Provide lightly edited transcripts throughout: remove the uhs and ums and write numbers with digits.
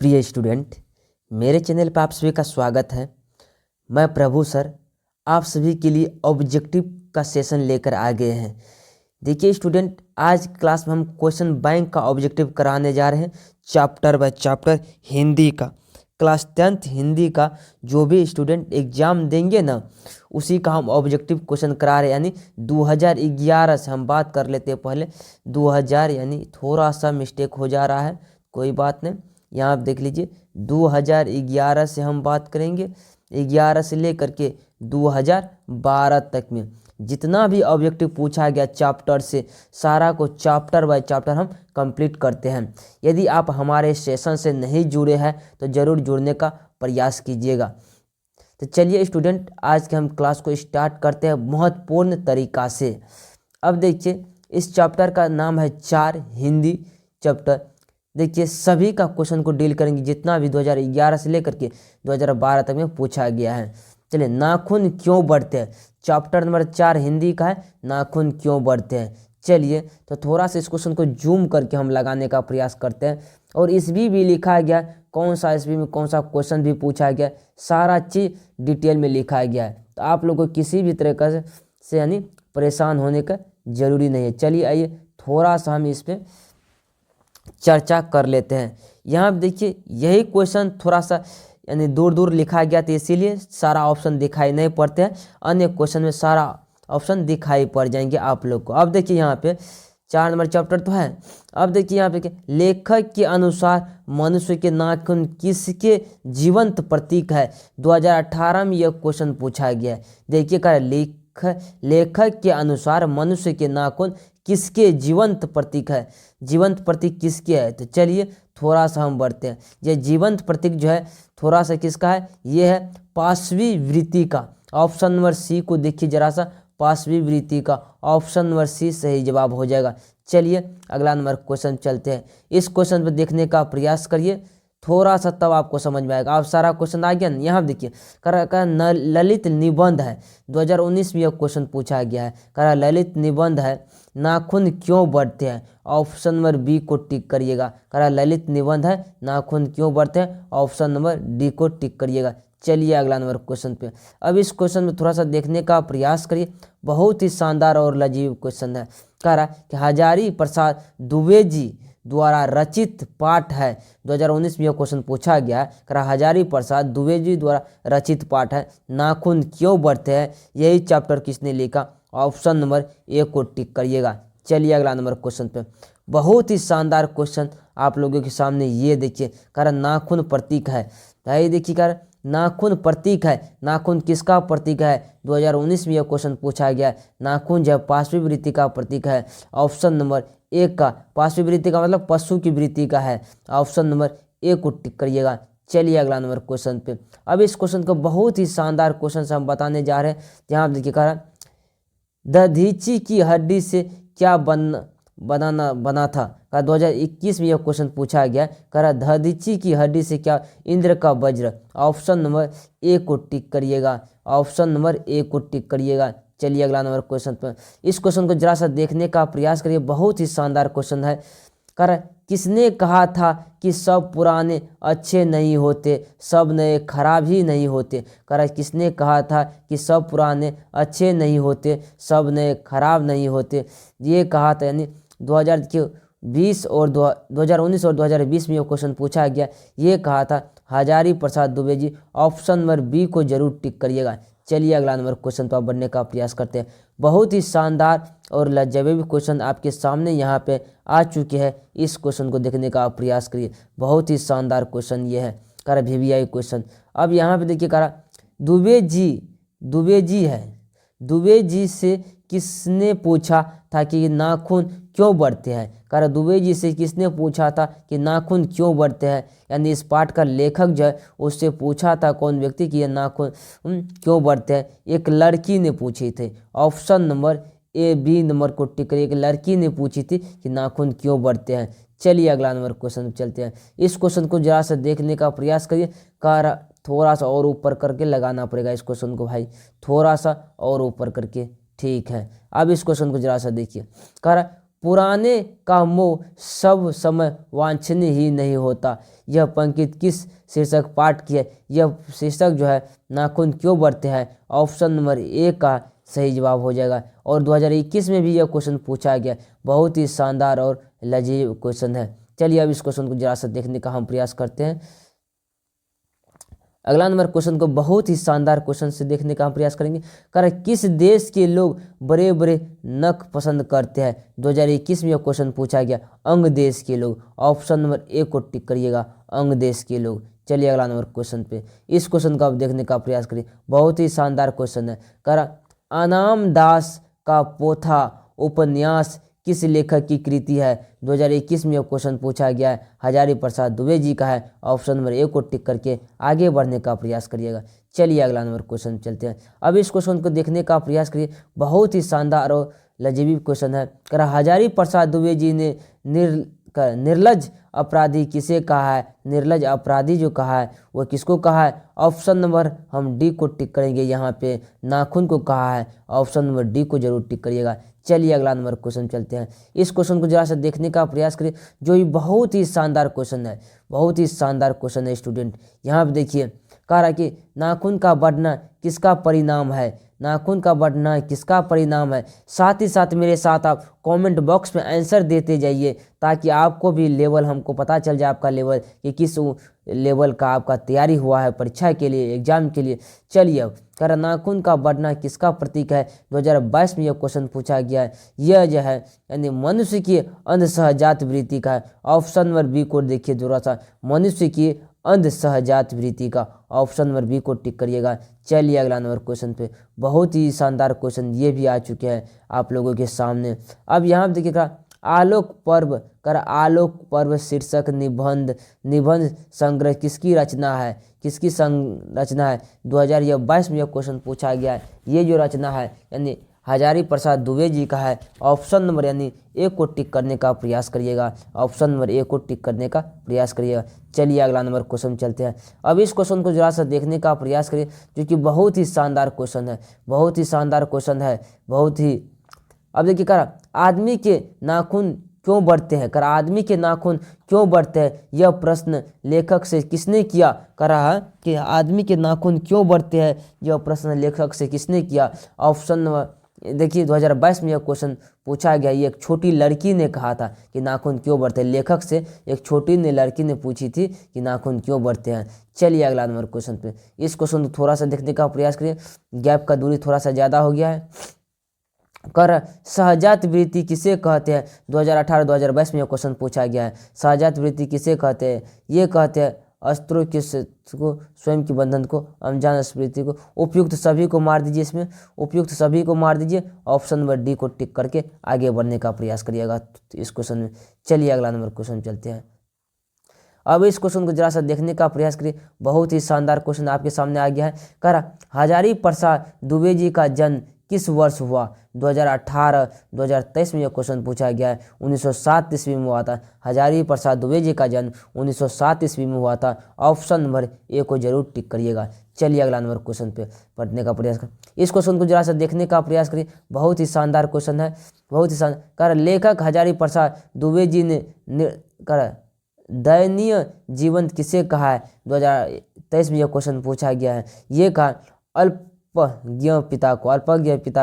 प्रिय स्टूडेंट, मेरे चैनल पर आप सभी का स्वागत है। मैं प्रभु सर आप सभी के लिए ऑब्जेक्टिव का सेशन लेकर आ गए हैं। देखिए स्टूडेंट, आज क्लास में हम क्वेश्चन बैंक का ऑब्जेक्टिव कराने जा रहे हैं, चैप्टर बाय चैप्टर हिंदी का। क्लास 10th हिंदी का जो भी स्टूडेंट एग्जाम देंगे ना, उसी का हम ऑब्जेक्टिव क्वेश्चन करा रहे हैं। यानी 2011 से हम बात कर लेते हैं पहले। 2000 यानी थोड़ा सा मिस्टेक हो जा रहा है, कोई बात नहीं। यहाँ आप देख लीजिए 2011 से हम बात करेंगे। 11 से लेकर के 2012 तक में जितना भी ऑब्जेक्टिव पूछा गया चैप्टर से, सारा को चैप्टर बाय चैप्टर हम कंप्लीट करते हैं। यदि आप हमारे सेशन से नहीं जुड़े हैं तो ज़रूर जुड़ने का प्रयास कीजिएगा। तो चलिए स्टूडेंट, आज के हम क्लास को स्टार्ट करते हैं महत्वपूर्ण तरीका से। अब देखिए, इस चैप्टर का नाम है 4 हिंदी चैप्टर। देखिए सभी का क्वेश्चन को डील करेंगे, जितना भी 2011 से लेकर के 2012 तक में पूछा गया है। चलिए, नाखून क्यों बढ़ते हैं, चैप्टर नंबर 4 हिंदी का है, नाखून क्यों बढ़ते हैं। चलिए तो थोड़ा सा इस क्वेश्चन को जूम करके हम लगाने का प्रयास करते हैं। और इसमें भी लिखा गया कौन सा ईस्वी में कौन सा क्वेश्चन भी पूछा गया, सारा चीज़ डिटेल में लिखा गया है। तो आप लोगों को किसी भी तरह से यानी परेशान होने का जरूरी नहीं है। चलिए आइए थोड़ा सा हम इस पर चर्चा कर लेते हैं। यहाँ पे देखिए, यही क्वेश्चन थोड़ा सा यानी दूर दूर लिखा गया, तो इसीलिए सारा ऑप्शन दिखाई नहीं पड़ते हैं। अन्य क्वेश्चन में सारा ऑप्शन दिखाई पड़ जाएंगे आप लोग को। अब देखिए यहाँ पे 4 नंबर चैप्टर तो है। अब देखिए यहाँ पे लेखक के अनुसार मनुष्य के नाखून किसके जीवंत प्रतीक है। 2018 में यह क्वेश्चन पूछा गया है। देखिए क्या लेखक के अनुसार मनुष्य के नाखून किसके जीवंत प्रतीक है। जीवंत प्रतीक किसके है, तो चलिए थोड़ा सा हम बढ़ते हैं। ये जीवंत प्रतीक जो है थोड़ा सा किसका है, ये है पांचवी वृत्ति का। ऑप्शन नंबर सी को देखिए जरा सा, पांचवी वृत्ति का ऑप्शन नंबर सी सही जवाब हो जाएगा। चलिए अगला नंबर क्वेश्चन चलते हैं। इस क्वेश्चन पर देखने का प्रयास करिए थोड़ा सा, तब आपको समझ में आएगा। आप सारा क्वेश्चन आ गया ना, यहाँ देखिए करा ललित निबंध है। 2019 में यह क्वेश्चन पूछा गया है। करा ललित निबंध है, नाखून क्यों बढ़ते हैं। ऑप्शन नंबर बी को टिक करिएगा। करा ललित निबंध है, नाखून क्यों बढ़ते हैं, ऑप्शन नंबर डी को टिक करिएगा। चलिए अगला नंबर क्वेश्चन पे। अब इस क्वेश्चन में थोड़ा सा देखने का प्रयास करिए, बहुत ही शानदार और लजीब क्वेश्चन है। कह रहा कि हजारी प्रसाद दुबे जी द्वारा रचित पाठ है। 2019 में यह क्वेश्चन पूछा गया है। कह रहा हजारी प्रसाद दुबे जी द्वारा रचित पाठ है, नाखून क्यों बढ़ते हैं, यही चैप्टर किसने लिखा। ऑप्शन नंबर ए को टिक करिएगा। चलिए अगला नंबर क्वेश्चन पे, बहुत ही शानदार क्वेश्चन आप लोगों के सामने ये देखिए। कारण नाखून प्रतीक है, ये देखिए कारण नाखून प्रतीक है, नाखून किसका प्रतीक है। 2019 में यह क्वेश्चन पूछा गया। नाखून जो पांचवी वृत्ति का प्रतीक है। ऑप्शन नंबर ए का, पांचवी वृत्ति का मतलब पशु की वृत्ति का है। ऑप्शन नंबर ए को टिक करिएगा। चलिए अगला नंबर क्वेश्चन पे। अब इस क्वेश्चन को बहुत ही शानदार क्वेश्चन से हम बताने जा रहे हैं। यहाँ देखिए कारण दधीची की हड्डी से क्या बना था। 2021 में यह क्वेश्चन पूछा गया। करा दधीची की हड्डी से क्या, इंद्र का वज्र। ऑप्शन नंबर ए को टिक करिएगा। ऑप्शन नंबर ए को टिक करिएगा। चलिए अगला नंबर क्वेश्चन पर, इस क्वेश्चन को जरा सा देखने का प्रयास करिए, बहुत ही शानदार क्वेश्चन है। कर किसने कहा था कि सब पुराने अच्छे नहीं होते, सब नए खराब ही नहीं होते। कर किसने कहा था कि सब पुराने अच्छे नहीं होते, सब नए खराब नहीं होते। ये कहा था, यानी 2020 और 2019 और 2020 में ये क्वेश्चन पूछा गया। ये कहा था Hazari Prasad Dubey ji. Option number B को जरूर टिक करिएगा। चलिए अगला नंबर क्वेश्चन पर बढ़ने का प्रयास करते हैं। बहुत ही शानदार और लाजवाब क्वेश्चन आपके सामने यहाँ पे आ चुके हैं। इस क्वेश्चन को देखने का प्रयास करिए, बहुत ही शानदार क्वेश्चन ये है। करा VVI क्वेश्चन। अब यहाँ पे देखिए करा दुबे जी है। दुबे जी से किसने पूछा था कि नाखून क्यों बढ़ते हैं। करा दुबे जी से किसने पूछा था कि नाखून क्यों बढ़ते हैं, यानी इस पाठ का लेखक जो है उससे पूछा था कौन व्यक्ति कि ये नाखून क्यों बढ़ते हैं। एक लड़की ने पूछी थी। Option number A B number को टिक करिए, एक लड़की ने पूछी थी कि नाखून क्यों बढ़ते हैं। चलिए अगला नंबर क्वेश्चन चलते हैं। इस क्वेश्चन को जरा सा देखने का प्रयास करिए। कह थोड़ा सा और ऊपर करके लगाना पड़ेगा इस क्वेश्चन को भाई, थोड़ा सा और ऊपर करके, ठीक है। अब इस क्वेश्चन को जरा सा देखिए। कह रहा पुराने का मोह सब समय वांछनीय ही नहीं होता। यह पंक्ति किस शीर्षक पाठ की है? यह शीर्षक जो है नाखून क्यों बढ़ते हैं, ऑप्शन नंबर ए का सही जवाब हो जाएगा। और 2021 में भी यह क्वेश्चन पूछा गया, बहुत ही शानदार और लजीज क्वेश्चन है। चलिए अब इस क्वेश्चन को जरा सा देखने का हम प्रयास करते हैं। अगला नंबर क्वेश्चन को बहुत ही शानदार क्वेश्चन से देखने का हम प्रयास करेंगे। कारण किस देश के लोग बड़े बड़े नख पसंद करते हैं? 2021 में यह क्वेश्चन पूछा गया, अंग देश के लोग। ऑप्शन नंबर ए को टिक करिएगा, अंग देश के लोग। चलिए अगला नंबर क्वेश्चन पे, इस क्वेश्चन को आप देखने का प्रयास करिए, बहुत ही शानदार क्वेश्चन है। कारण अनाम दास का पोथा उपन्यास किस लेखक की कृति है? 2021 में यह क्वेश्चन पूछा गया है, हजारी प्रसाद दुबे जी का है। ऑप्शन नंबर ए को टिक करके आगे बढ़ने का प्रयास करिएगा। चलिए अगला नंबर क्वेश्चन चलते हैं। अब इस क्वेश्चन को देखने का प्रयास करिए, बहुत ही शानदार और लजीब क्वेश्चन है। कह रहा हजारी प्रसाद दुबे जी ने निर्लज अपराधी किसे कहा है? निर्लज अपराधी जो कहा है वो किसको कहा है? ऑप्शन नंबर हम डी को टिक करेंगे, यहाँ पे नाखून को कहा है। ऑप्शन नंबर डी को जरूर टिक करिएगा। चलिए अगला नंबर क्वेश्चन चलते हैं। इस क्वेश्चन को जरा सा देखने का प्रयास करिए, जो ये बहुत ही शानदार क्वेश्चन है, बहुत ही शानदार क्वेश्चन है स्टूडेंट। यहाँ पे देखिए, कह रहा कि नाखून का बढ़ना किसका परिणाम है? नाखून का बढ़ना किसका परिणाम है? साथ ही साथ मेरे साथ आप कमेंट बॉक्स में आंसर देते जाइए, ताकि आपको भी लेवल, हमको पता चल जाए आपका लेवल कि किस लेवल का आपका तैयारी हुआ है परीक्षा के लिए, एग्जाम के लिए। चलिए अब कह रहा नाखून का बढ़ना किसका प्रतीक है? 2022 में यह क्वेश्चन पूछा गया है। यह जो है यानी मनुष्य की अंध सहजात वृत्ति का है। ऑप्शन नंबर बी को देखिए थोड़ा सा, मनुष्य की अंध सहजात वृत्ति का। ऑप्शन नंबर बी को टिक करिएगा। चलिए अगला नंबर क्वेश्चन पे, बहुत ही शानदार क्वेश्चन ये भी आ चुके हैं आप लोगों के सामने। अब यहाँ देखिएगा, आलोक पर्व कर आलोक पर्व शीर्षक निबंध संग्रह किसकी रचना है? किसकी रचना है? 2022 में यह क्वेश्चन पूछा गया है। ये जो रचना है यानी हजारी प्रसाद दुबे जी का है। ऑप्शन नंबर यानी ए को टिक करने का प्रयास करिएगा। ऑप्शन नंबर ए को टिक करने का प्रयास करिएगा। चलिए अगला नंबर क्वेश्चन चलते हैं। अब इस क्वेश्चन को जरा सा देखने का प्रयास करिए, जो कि बहुत ही शानदार क्वेश्चन है, बहुत ही शानदार क्वेश्चन है, बहुत ही। अब देखिए, कर आदमी के नाखून क्यों बढ़ते हैं? कर आदमी के नाखून क्यों बढ़ते हैं? यह प्रश्न लेखक से किसने किया? कर रहा है कि आदमी के नाखून क्यों बढ़ते हैं, यह प्रश्न लेखक से किसने किया? ऑप्शन नंबर देखिए, 2022 में यह क्वेश्चन पूछा गया। ये एक छोटी लड़की ने कहा था कि नाखून क्यों बढ़ते हैं। लेखक से एक छोटी लड़की ने पूछी थी कि नाखून क्यों बढ़ते हैं। चलिए अगला नंबर क्वेश्चन पे, इस क्वेश्चन को थोड़ा सा देखने का प्रयास करिए, गैप का दूरी थोड़ा सा ज़्यादा हो गया है। कर सहजात वृत्ति किसे कहते हैं? 2018-2022 में यह क्वेश्चन पूछा गया है। सहजात वृत्ति किसे कहते हैं? ये कहते हैं अस्त्रों के को, स्वयं की बंधन को, अनजान स्मृति को। उपयुक्त सभी को मार दीजिए, इसमें उपयुक्त सभी को मार दीजिए। ऑप्शन नंबर डी को टिक करके आगे बढ़ने का प्रयास करिएगा इस क्वेश्चन में। चलिए अगला नंबर क्वेश्चन चलते हैं। अब इस क्वेश्चन को जरा सा देखने का प्रयास करिए, बहुत ही शानदार क्वेश्चन आपके सामने आ गया है। कह रहा हजारी प्रसाद दुबे जी का जन्म किस वर्ष हुआ? 2018-2023 में यह क्वेश्चन पूछा गया है। 1907 ईस्वी में हुआ था। हजारी प्रसाद दुबे जी का जन्म 1907 ईस्वी में हुआ था। ऑप्शन नंबर ए को जरूर टिक करिएगा। चलिए अगला नंबर क्वेश्चन पे पढ़ने का प्रयास करें। इस क्वेश्चन को जरा सा देखने का प्रयास करिए, बहुत ही शानदार क्वेश्चन है, बहुत ही शानदार। कर लेखक हजारी प्रसाद दुबे जी ने कर दयनीय जीवन किसे कहा है? 2023 में यह क्वेश्चन पूछा गया है। ये कहा अल्पज्ञ पिता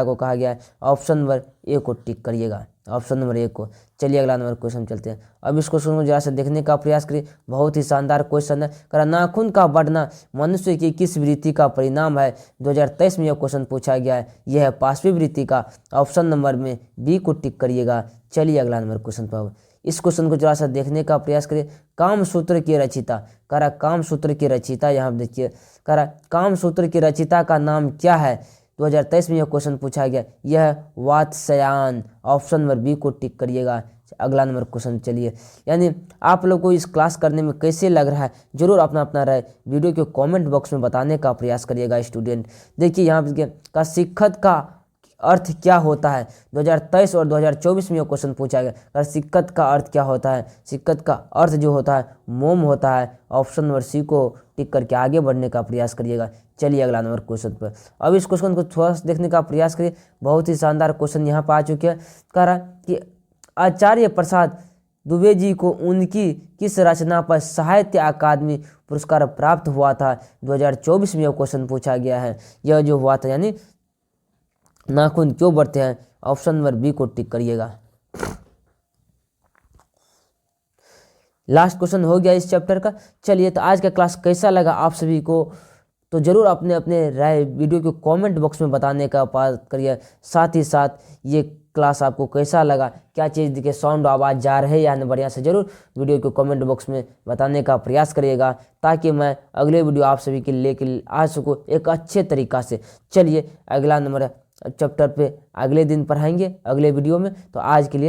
को कहा गया है। ऑप्शन नंबर ए को टिक करिएगा, ऑप्शन नंबर ए को। चलिए अगला नंबर क्वेश्चन चलते हैं। अब इस क्वेश्चन को जरा से देखने का प्रयास करिए, बहुत ही शानदार क्वेश्चन है। करा नाखून का बढ़ना मनुष्य की किस वृत्ति का परिणाम है? 2023 में यह क्वेश्चन पूछा गया है। यह है पांचवी वृत्ति का। ऑप्शन नंबर में बी को टिक करिएगा। चलिए अगला नंबर क्वेश्चन पर, इस क्वेश्चन को जरा सा देखने का प्रयास करिए। कामसूत्र की रचिता, करा कामसूत्र की रचिता, यहाँ देखिए करा कामसूत्र की रचिता का नाम क्या है? 2023 में यह क्वेश्चन पूछा गया। यह वात्स्यायन। ऑप्शन नंबर बी को टिक करिएगा। अगला नंबर क्वेश्चन चलिए, यानी आप लोग को इस क्लास करने में कैसे लग रहा है जरूर अपना अपना राय वीडियो के कमेंट बॉक्स में बताने का प्रयास करिएगा स्टूडेंट। देखिए यहाँ पे का शिक्षक का अर्थ क्या होता है? 2023 और 2024 में यह क्वेश्चन पूछा गया। अगर शिक्कत का अर्थ क्या होता है? शिक्कत का अर्थ जो होता है मोम होता है। ऑप्शन नंबर सी को टिक करके आगे बढ़ने का प्रयास करिएगा। चलिए अगला नंबर क्वेश्चन पर, अब इस क्वेश्चन को थोड़ा सा देखने का प्रयास करिए। बहुत ही शानदार क्वेश्चन यहाँ पर आ चुके हैं। कह रहा कि आचार्य प्रसाद दुबे जी को उनकी किस रचना पर साहित्य अकादमी पुरस्कार प्राप्त हुआ था? 2024 में यह क्वेश्चन पूछा गया है। यह जो हुआ था यानी नाखून क्यों बढ़ते हैं, ऑप्शन नंबर बी को टिक करिएगा। लास्ट क्वेश्चन हो गया इस चैप्टर का। चलिए, तो आज का क्लास कैसा लगा आप सभी को, तो जरूर अपने अपने राय वीडियो के कमेंट बॉक्स में बताने का प्रयास करिए। साथ ही साथ ये क्लास आपको कैसा लगा, क्या चीज़ दिखे, साउंड आवाज़ जा रहे या नहीं बढ़िया से, जरूर वीडियो के कमेंट बॉक्स में बताने का प्रयास करिएगा, ताकि मैं अगले वीडियो आप सभी के लेके आ सकूँ एक अच्छे तरीक़ा से। चलिए, अगला नंबर चैप्टर पे अगले दिन पढ़ाएंगे अगले वीडियो में। तो आज के लिए